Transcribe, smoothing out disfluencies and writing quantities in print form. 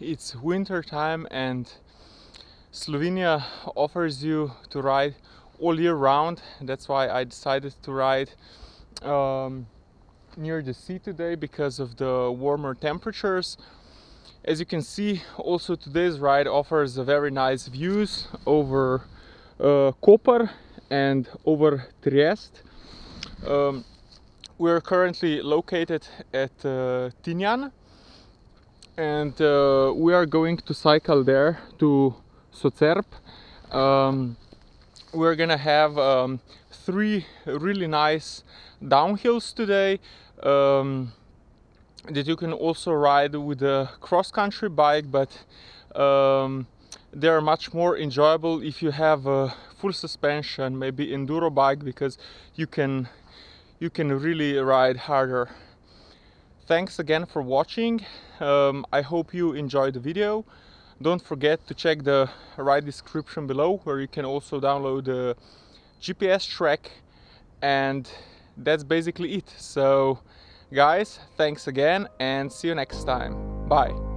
it's winter time and Slovenia offers you to ride all year round. That's why I decided to ride near the sea today because of the warmer temperatures. As you can see, also today's ride offers a very nice views over Koper and over Trieste. We're currently located at Tinjan, and we are going to cycle there to Socerb. We're gonna have 3 really nice downhills today that you can also ride with a cross-country bike, but they are much more enjoyable if you have a full suspension, maybe enduro bike, because you can really ride harder. Thanks again for watching. I hope you enjoyed the video. Don't forget to check the ride description below, where you can also download the GPS track, and that's basically it. So guys, thanks again and see you next time. Bye.